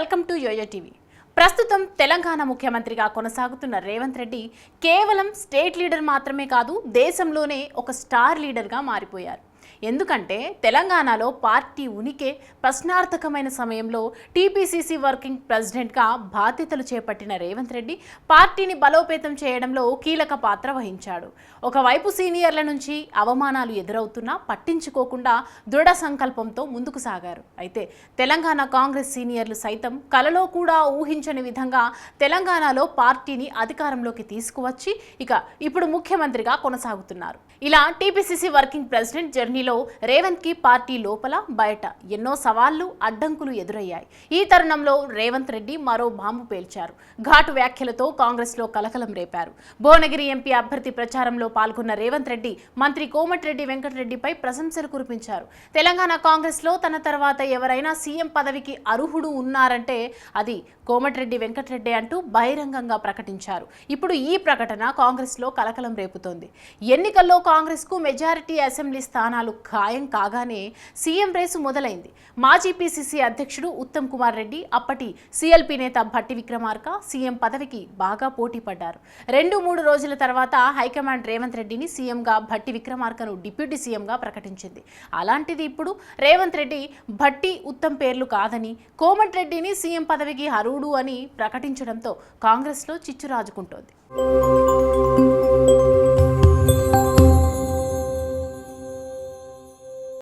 Welcome to yo-yo TV. ప్రస్తుతం తెలంగాణ ముఖ్యమంత్రిగా కొనసాగుతున్న రేవంత్ రెడ్డి కేవలం స్టేట్ లీడర్ మాత్రమే కాదు, దేశంలోనే ఒక స్టార్ లీడర్గా మారిపోయారు. ఎందుకంటే తెలంగాణలో పార్టీ ఉనికి ప్రశ్నార్థకమైన సమయంలో టీపీసీసీ వర్కింగ్ ప్రెసిడెంట్గా బాధ్యతలు చేపట్టిన రేవంత్ రెడ్డి పార్టీని బలోపేతం చేయడంలో కీలక పాత్ర వహించాడు. ఒకవైపు సీనియర్ల నుంచి అవమానాలు ఎదురవుతున్నా పట్టించుకోకుండా దృఢ సంకల్పంతో ముందుకు సాగారు. అయితే తెలంగాణ కాంగ్రెస్ సీనియర్లు సైతం కలలో కూడా ఊహించని విధంగా తెలంగాణలో పార్టీని అధికారంలోకి తీసుకువచ్చి ఇప్పుడు ముఖ్యమంత్రిగా కొనసాగుతున్నారు. ఇలా టీపీసీసీ వర్కింగ్ ప్రెసిడెంట్ జర్నీలో రేవంత్ కి పార్టీ లోపల బయట ఎన్నో సవాళ్లు అడ్డంకులు ఎదురయ్యాయి. ఈ తరుణంలో రేవంత్ రెడ్డి మరో బాంబు పేల్చారు. ఘాటు వ్యాఖ్యలతో కాంగ్రెస్ లో కలకలం రేపారు. భువనగిరి ఎంపీ అభ్యర్థి ప్రచారంలో పాల్గొన్న రేవంత్ రెడ్డి మంత్రి కోమటిరెడ్డి వెంకటరెడ్డిపై ప్రశంసలు కురిపించారు. తెలంగాణ కాంగ్రెస్ లో తన తర్వాత ఎవరైనా సీఎం పదవికి అర్హుడు ఉన్నారంటే అది కోమటిరెడ్డి వెంకటరెడ్డి అంటూ బహిరంగంగా ప్రకటించారు. ఇప్పుడు ఈ ప్రకటన కాంగ్రెస్ లో కలకలం రేపుతోంది. ఎన్నికల్లో కాంగ్రెస్ కు మెజారిటీ అసెంబ్లీ స్థానాలు ఖాయం కాగానే సీఎం రేసు మొదలైంది. మాజీ పీసీసీ అధ్యక్షుడు ఉత్తమ్ కుమార్ రెడ్డి, అప్పటి సీఎల్పీ నేత భట్టి విక్రమార్క సీఎం పదవికి బాగా పోటీ పడ్డారు. 2-3 రోజుల తర్వాత హైకమాండ్ రేవంత్ రెడ్డిని సీఎంగా, భట్టి విక్రమార్కను డిప్యూటీ సీఎంగా ప్రకటించింది. అలాంటిది ఇప్పుడు రేవంత్ రెడ్డి భట్టి, ఉత్తమ్ పేర్లు కాదని కోమటిరెడ్డిని సీఎం పదవికి అర్హుడు అని ప్రకటించడంతో కాంగ్రెస్లో చిచ్చు రాజుకుంటోంది.